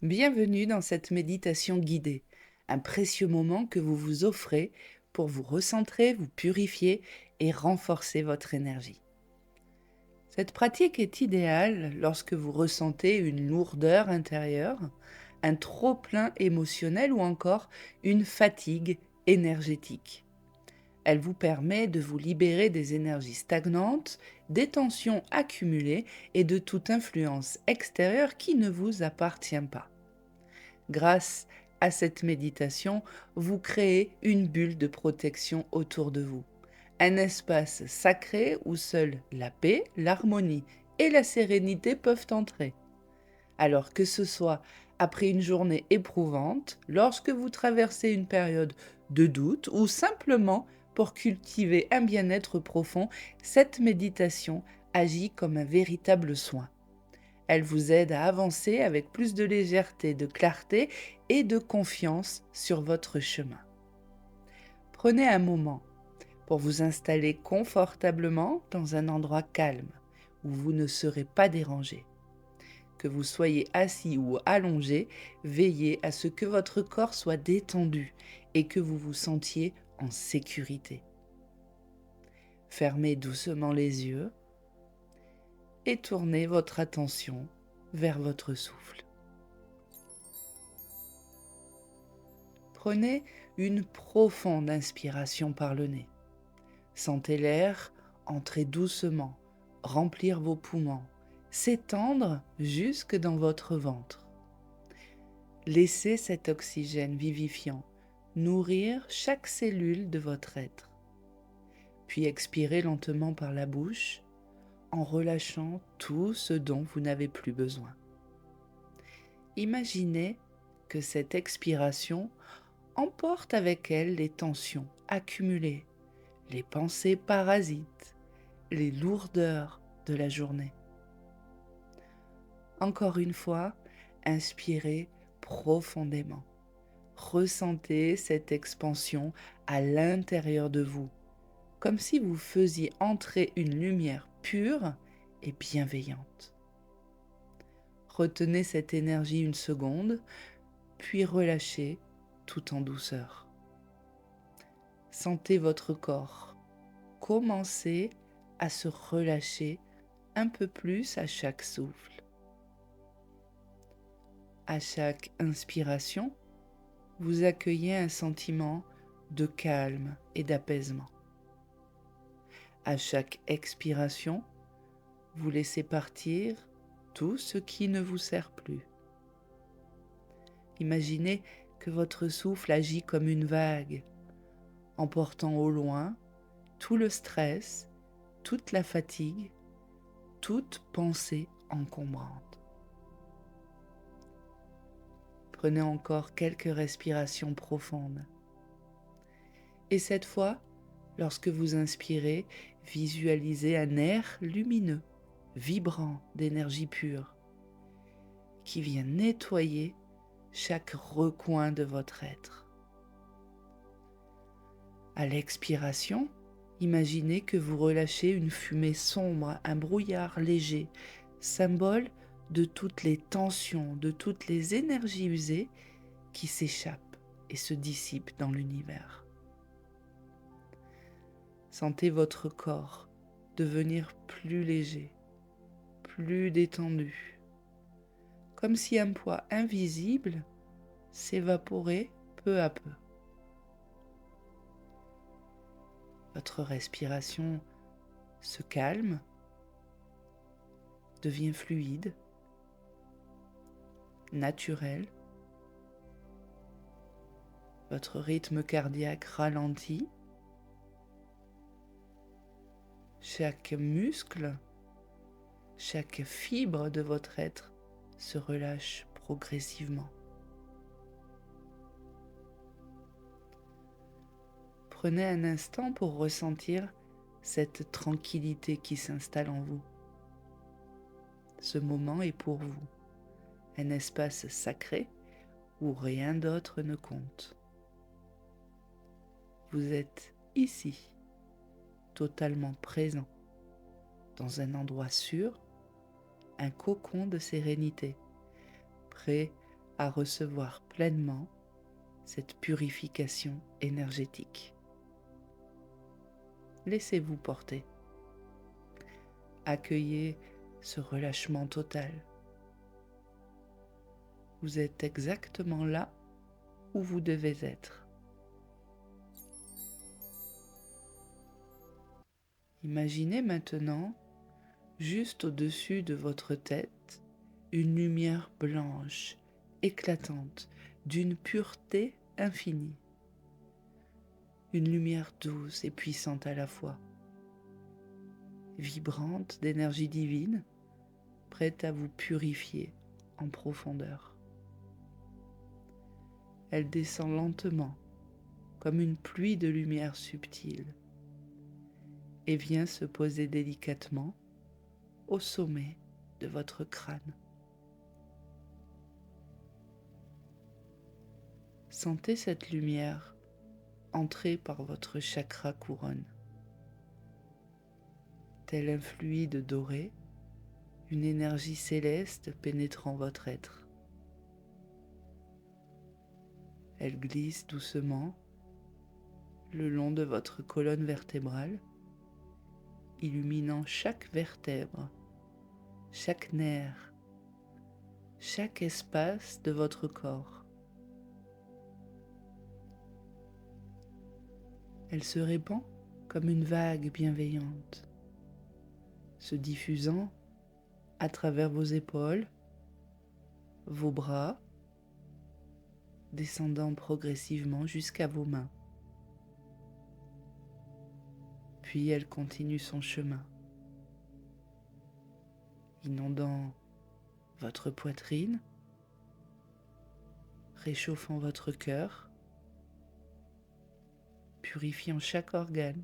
Bienvenue dans cette méditation guidée, un précieux moment que vous vous offrez pour vous recentrer, vous purifier et renforcer votre énergie. Cette pratique est idéale lorsque vous ressentez une lourdeur intérieure, un trop-plein émotionnel ou encore une fatigue énergétique. Elle vous permet de vous libérer des énergies stagnantes, des tensions accumulées et de toute influence extérieure qui ne vous appartient pas. Grâce à cette méditation, vous créez une bulle de protection autour de vous. Un espace sacré où seule la paix, l'harmonie et la sérénité peuvent entrer. Alors que ce soit après une journée éprouvante, lorsque vous traversez une période de doute ou simplement pour cultiver un bien-être profond, cette méditation agit comme un véritable soin. Elle vous aide à avancer avec plus de légèreté, de clarté et de confiance sur votre chemin. Prenez un moment pour vous installer confortablement dans un endroit calme où vous ne serez pas dérangé. Que vous soyez assis ou allongé, veillez à ce que votre corps soit détendu et que vous vous sentiez en sécurité. Fermez doucement les yeux et tournez votre attention vers votre souffle. Prenez une profonde inspiration par le nez. Sentez l'air entrer doucement, remplir vos poumons, s'étendre jusque dans votre ventre. Laissez cet oxygène vivifiant nourrir chaque cellule de votre être. Puis expirez lentement par la bouche en relâchant tout ce dont vous n'avez plus besoin. Imaginez que cette expiration emporte avec elle les tensions accumulées, les pensées parasites, les lourdeurs de la journée. Encore une fois, inspirez profondément. Ressentez cette expansion à l'intérieur de vous, comme si vous faisiez entrer une lumière pure et bienveillante. Retenez cette énergie une seconde, puis relâchez tout en douceur. Sentez votre corps commencer à se relâcher un peu plus à chaque souffle. À chaque inspiration, vous accueillez un sentiment de calme et d'apaisement. À chaque expiration, vous laissez partir tout ce qui ne vous sert plus. Imaginez que votre souffle agit comme une vague, emportant au loin tout le stress, toute la fatigue, toute pensée encombrante. Prenez encore quelques respirations profondes. Et cette fois, lorsque vous inspirez, visualisez un air lumineux, vibrant d'énergie pure, qui vient nettoyer chaque recoin de votre être. À l'expiration, imaginez que vous relâchez une fumée sombre, un brouillard léger, symbole de toutes les tensions, de toutes les énergies usées qui s'échappent et se dissipent dans l'univers. Sentez votre corps devenir plus léger, plus détendu, comme si un poids invisible s'évaporait peu à peu. Votre respiration se calme, devient fluide, naturelle. Votre rythme cardiaque ralentit. Chaque muscle, chaque fibre de votre être se relâche progressivement. Prenez un instant pour ressentir cette tranquillité qui s'installe en vous. Ce moment est pour vous, un espace sacré où rien d'autre ne compte. Vous êtes ici, totalement présent, dans un endroit sûr, un cocon de sérénité, prêt à recevoir pleinement cette purification énergétique. Laissez-vous porter. Accueillez ce relâchement total. Vous êtes exactement là où vous devez être. Imaginez maintenant, juste au-dessus de votre tête, une lumière blanche, éclatante, d'une pureté infinie. Une lumière douce et puissante à la fois, vibrante d'énergie divine, prête à vous purifier en profondeur. Elle descend lentement, comme une pluie de lumière subtile, et vient se poser délicatement au sommet de votre crâne. Sentez cette lumière entrer par votre chakra couronne. Tel un fluide doré, une énergie céleste pénétrant votre être. Elle glisse doucement le long de votre colonne vertébrale, illuminant chaque vertèbre, chaque nerf, chaque espace de votre corps. Elle se répand comme une vague bienveillante, se diffusant à travers vos épaules, vos bras, descendant progressivement jusqu'à vos mains. Puis elle continue son chemin, inondant votre poitrine, réchauffant votre cœur, purifiant chaque organe,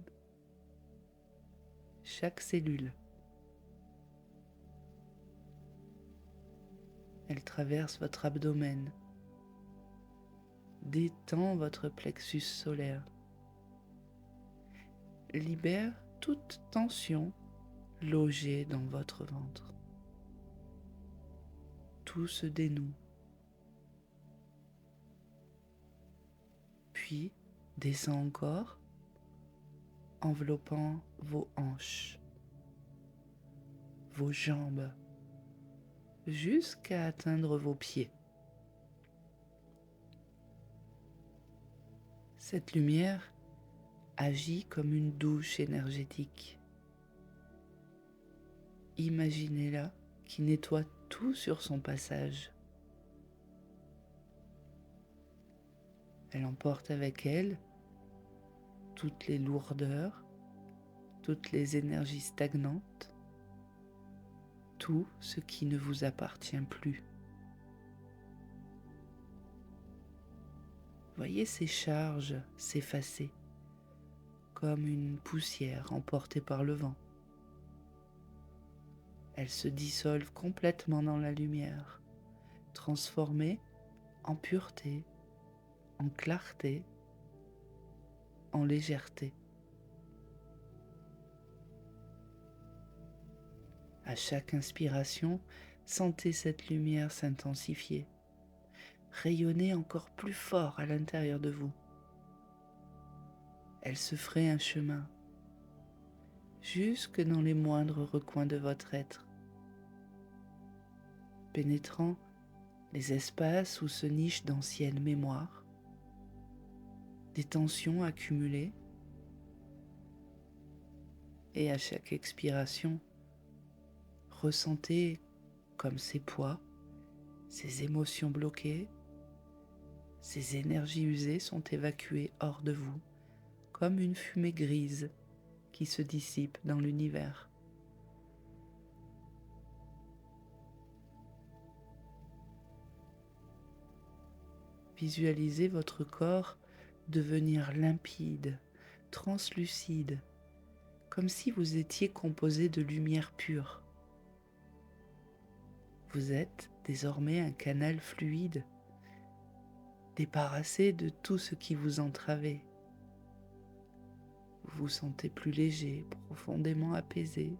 chaque cellule. Elle traverse votre abdomen, détend votre plexus solaire, libère toute tension logée dans votre ventre. Tout se dénoue, puis descend encore, enveloppant vos hanches, vos jambes, jusqu'à atteindre vos pieds. Cette lumière agit comme une douche énergétique. Imaginez-la qui nettoie tout sur son passage. Elle emporte avec elle toutes les lourdeurs, toutes les énergies stagnantes, tout ce qui ne vous appartient plus. Voyez ces charges s'effacer comme une poussière emportée par le vent. Elles se dissolvent complètement dans la lumière, transformées en pureté, en clarté, en légèreté. À chaque inspiration, sentez cette lumière s'intensifier, rayonner encore plus fort à l'intérieur de vous. Elle se ferait un chemin, jusque dans les moindres recoins de votre être, pénétrant les espaces où se nichent d'anciennes mémoires, des tensions accumulées, et à chaque expiration, ressentez comme ces poids, ces émotions bloquées, ces énergies usées sont évacuées hors de vous, comme une fumée grise qui se dissipe dans l'univers. Visualisez votre corps devenir limpide, translucide, comme si vous étiez composé de lumière pure. Vous êtes désormais un canal fluide, débarrassé de tout ce qui vous entravait. Vous vous sentez plus léger, profondément apaisé,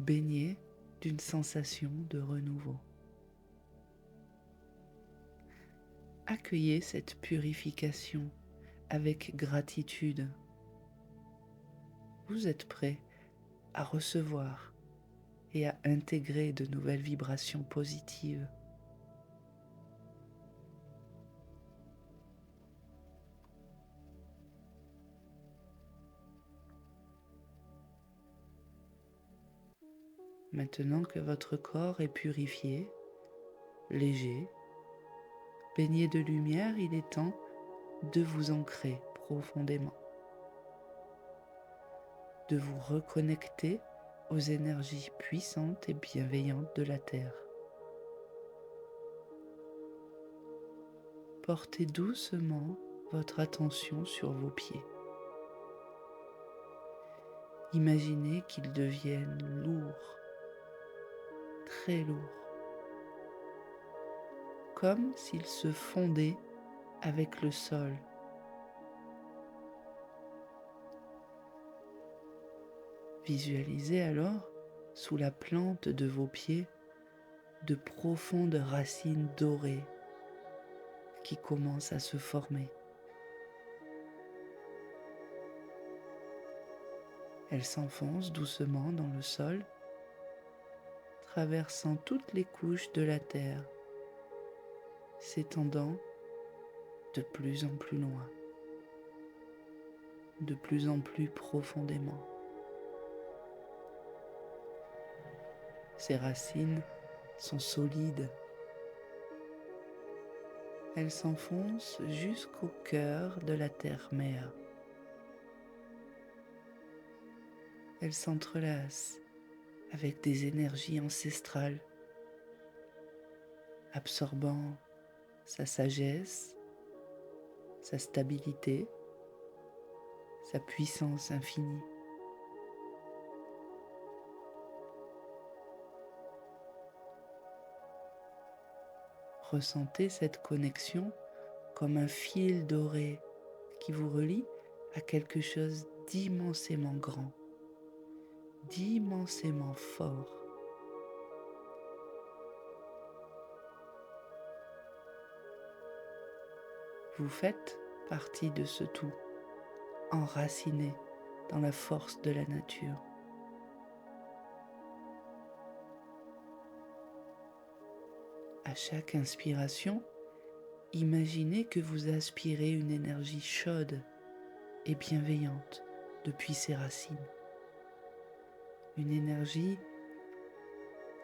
baigné d'une sensation de renouveau. Accueillez cette purification avec gratitude. Vous êtes prêt à recevoir et à intégrer de nouvelles vibrations positives. Maintenant que votre corps est purifié, léger, baigné de lumière, il est temps de vous ancrer profondément, de vous reconnecter aux énergies puissantes et bienveillantes de la Terre. Portez doucement votre attention sur vos pieds. Imaginez qu'ils deviennent lourds, très lourds, comme s'ils se fondaient avec le sol. Visualisez alors, sous la plante de vos pieds, de profondes racines dorées qui commencent à se former. Elles s'enfoncent doucement dans le sol, traversant toutes les couches de la terre, s'étendant de plus en plus loin, de plus en plus profondément. Ces racines sont solides. Elles s'enfoncent jusqu'au cœur de la terre-mère. Elles s'entrelacent avec des énergies ancestrales, absorbant sa sagesse, sa stabilité, sa puissance infinie. Ressentez cette connexion comme un fil doré qui vous relie à quelque chose d'immensément grand, d'immensément fort. Vous faites partie de ce tout, enraciné dans la force de la nature. À chaque inspiration, imaginez que vous aspirez une énergie chaude et bienveillante depuis ses racines. Une énergie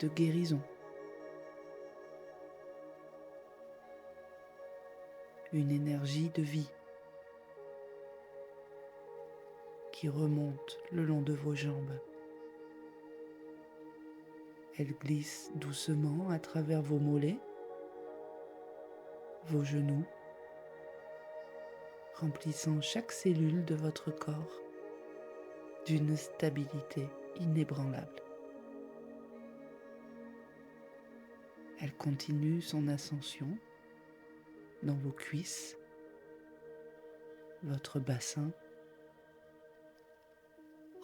de guérison. Une énergie de vie qui remonte le long de vos jambes. Elle glisse doucement à travers vos mollets, vos genoux, remplissant chaque cellule de votre corps d'une stabilité inébranlable. Elle continue son ascension dans vos cuisses, votre bassin,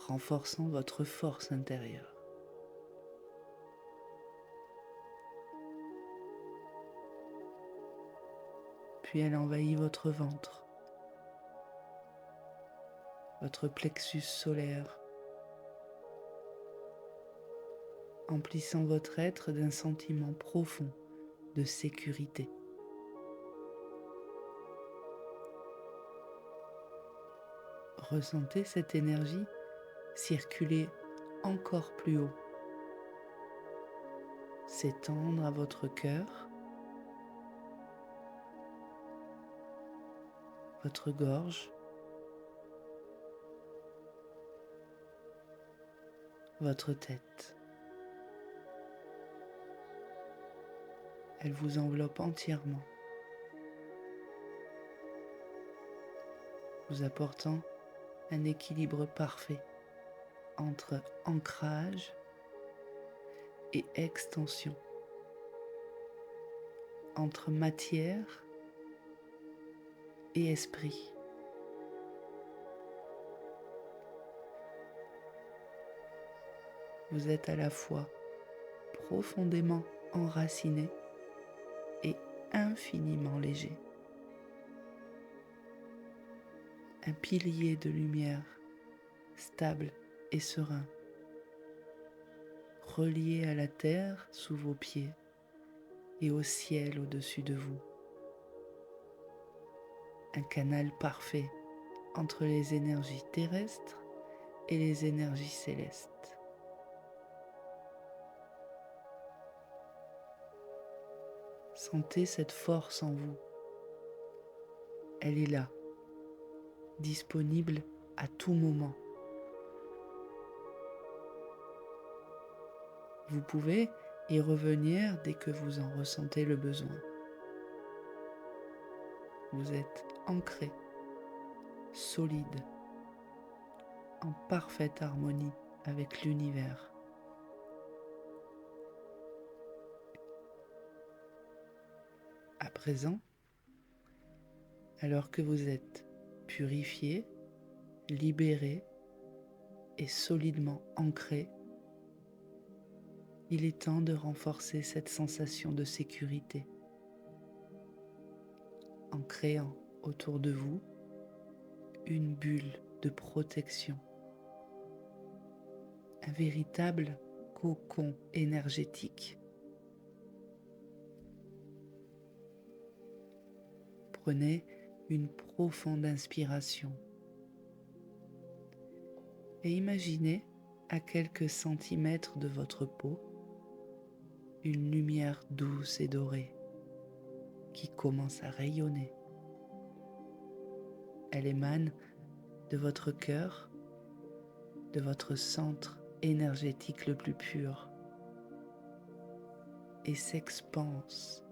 renforçant votre force intérieure. Puis elle envahit votre ventre, votre plexus solaire, emplissant votre être d'un sentiment profond de sécurité. Ressentez cette énergie circuler encore plus haut, s'étendre à votre cœur, votre gorge, votre tête. Elle vous enveloppe entièrement, vous apportant un équilibre parfait entre ancrage et extension, entre matière et esprit. Vous êtes à la fois profondément enraciné et infiniment léger. un pilier de lumière stable et serein, relié à la terre sous vos pieds et au ciel au-dessus de vous. Un canal parfait entre les énergies terrestres et les énergies célestes. Sentez cette force en vous. Elle est là, disponible à tout moment. Vous pouvez y revenir dès que vous en ressentez le besoin. Vous êtes ancré, solide, en parfaite harmonie avec l'univers. À présent, alors que vous êtes purifié, libéré et solidement ancré, il est temps de renforcer cette sensation de sécurité en créant autour de vous une bulle de protection, un véritable cocon énergétique. Prenez une profonde inspiration et imaginez à quelques centimètres de votre peau une lumière douce et dorée qui commence à rayonner. Elle émane de votre cœur, de votre centre énergétique le plus pur et s'expanse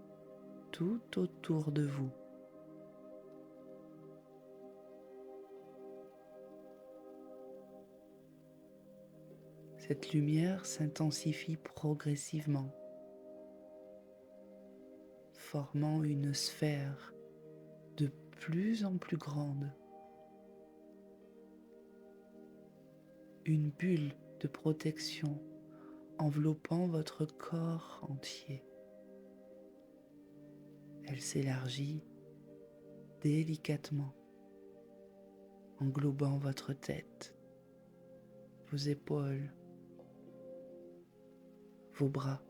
tout autour de vous. Cette lumière s'intensifie progressivement, formant une sphère de plus en plus grande, une bulle de protection enveloppant votre corps entier. Elle s'élargit délicatement, englobant votre tête, vos épaules, vos bras,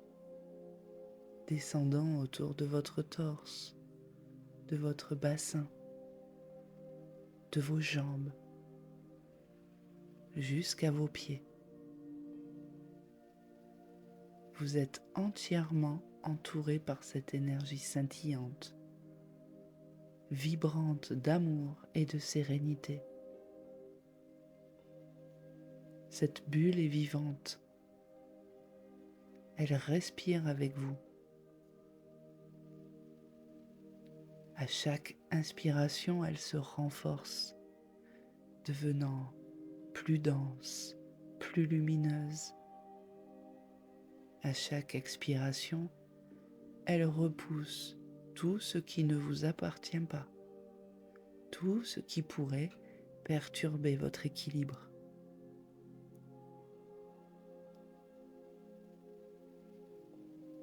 descendant autour de votre torse, de votre bassin, de vos jambes, jusqu'à vos pieds. Vous êtes entièrement entouré par cette énergie scintillante, vibrante d'amour et de sérénité. Cette bulle est vivante. Elle respire avec vous. À chaque inspiration, elle se renforce, devenant plus dense, plus lumineuse. À chaque expiration, elle repousse tout ce qui ne vous appartient pas, tout ce qui pourrait perturber votre équilibre.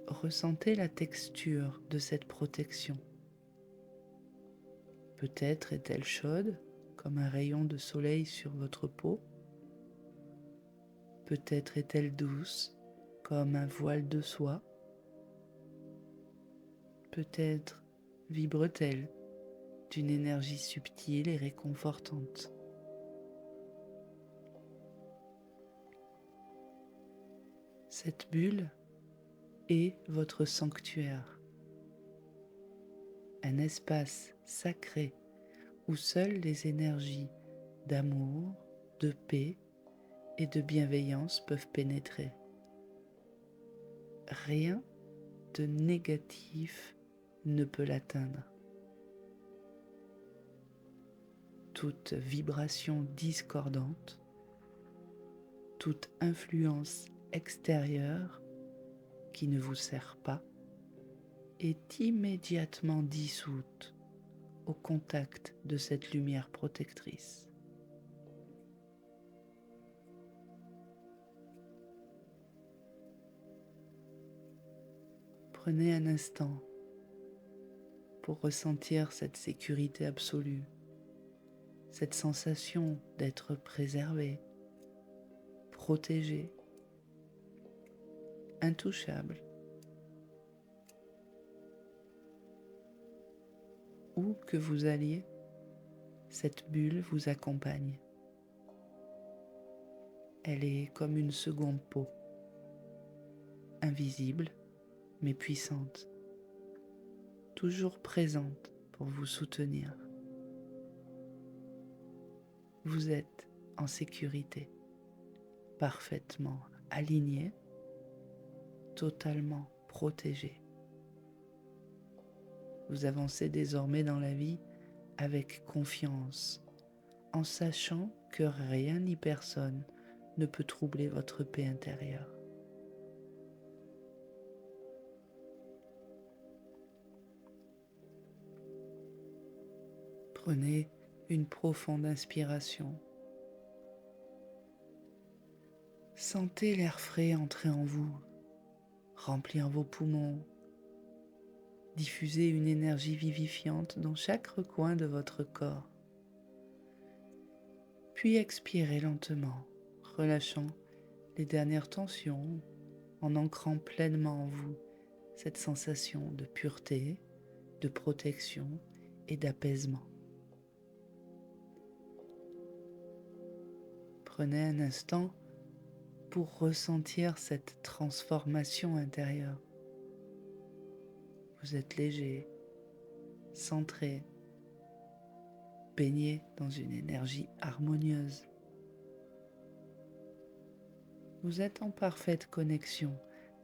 Ressentez la texture de cette protection. Peut-être est-elle chaude, comme un rayon de soleil sur votre peau. Peut-être est-elle douce, comme un voile de soie. Peut-être vibre-t-elle d'une énergie subtile et réconfortante. Cette bulle est votre sanctuaire, un espace sacré où seules les énergies d'amour, de paix et de bienveillance peuvent pénétrer. Rien de négatif ne peut l'atteindre. Toute vibration discordante, toute influence extérieure qui ne vous sert pas est immédiatement dissoute au contact de cette lumière protectrice. Prenez un instant pour ressentir cette sécurité absolue, cette sensation d'être préservé, protégé, intouchable. Où que vous alliez, cette bulle vous accompagne. Elle est comme une seconde peau, invisible mais puissante, toujours présente pour vous soutenir. Vous êtes en sécurité, parfaitement aligné, totalement protégé. Vous avancez désormais dans la vie avec confiance, en sachant que rien ni personne ne peut troubler votre paix intérieure. Prenez une profonde inspiration. Sentez l'air frais entrer en vous, remplir vos poumons, diffuser une énergie vivifiante dans chaque recoin de votre corps. Puis expirez lentement, relâchant les dernières tensions, en ancrant pleinement en vous cette sensation de pureté, de protection et d'apaisement. Prenez un instant pour ressentir cette transformation intérieure. Vous êtes léger, centré, baigné dans une énergie harmonieuse. Vous êtes en parfaite connexion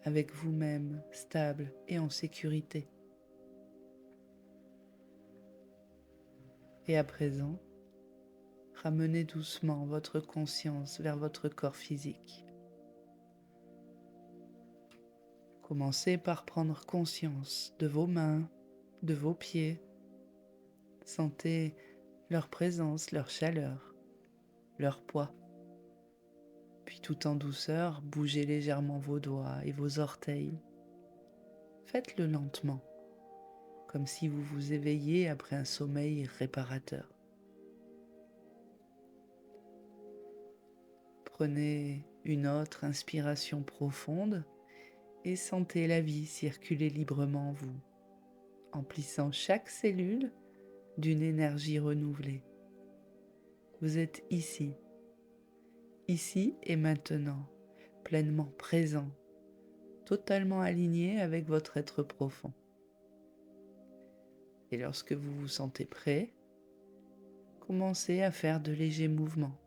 avec vous-même, stable et en sécurité. Et à présent, ramenez doucement votre conscience vers votre corps physique. Commencez par prendre conscience de vos mains, de vos pieds. Sentez leur présence, leur chaleur, leur poids. Puis tout en douceur, bougez légèrement vos doigts et vos orteils. Faites-le lentement, comme si vous vous éveilliez après un sommeil réparateur. Prenez une autre inspiration profonde et sentez la vie circuler librement en vous, emplissant chaque cellule d'une énergie renouvelée. Vous êtes ici et maintenant, pleinement présent, totalement aligné avec votre être profond. Et lorsque vous vous sentez prêt, commencez à faire de légers mouvements.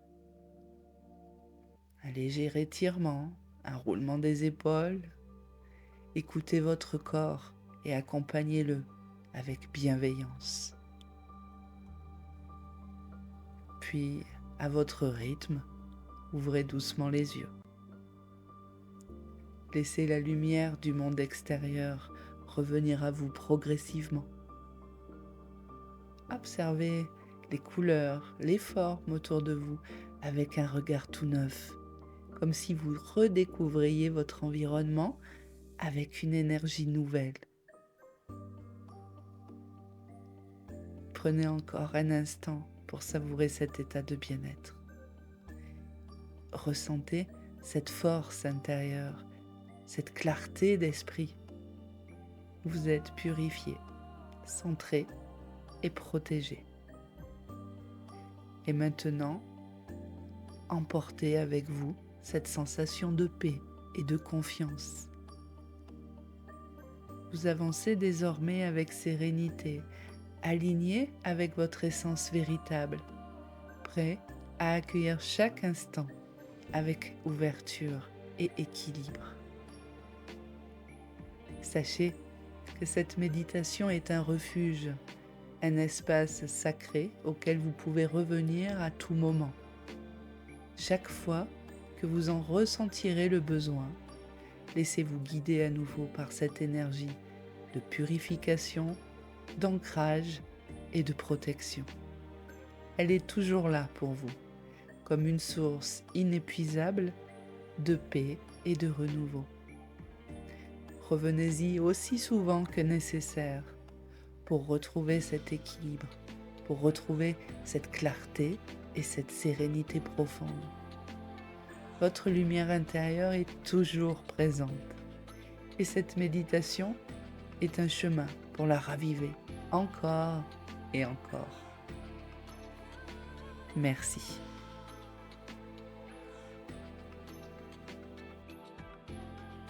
Un léger étirement, un roulement des épaules. Écoutez votre corps et accompagnez-le avec bienveillance. Puis, à votre rythme, ouvrez doucement les yeux. Laissez la lumière du monde extérieur revenir à vous progressivement. Observez les couleurs, les formes autour de vous avec un regard tout neuf, comme si vous redécouvriez votre environnement avec une énergie nouvelle. Prenez encore un instant pour savourer cet état de bien-être. Ressentez cette force intérieure, cette clarté d'esprit. Vous êtes purifié, centré et protégé. Et maintenant, emportez avec vous cette sensation de paix et de confiance. Vous avancez désormais avec sérénité, aligné avec votre essence véritable, prêt à accueillir chaque instant avec ouverture et équilibre. Sachez que cette méditation est un refuge, un espace sacré auquel vous pouvez revenir à tout moment. Chaque fois que vous en ressentirez le besoin, laissez-vous guider à nouveau par cette énergie de purification, d'ancrage et de protection. Elle est toujours là pour vous, comme une source inépuisable de paix et de renouveau. Revenez-y aussi souvent que nécessaire pour retrouver cet équilibre pour retrouver cette clarté et cette sérénité profonde. Votre lumière intérieure est toujours présente et cette méditation est un chemin pour la raviver encore et encore. Merci.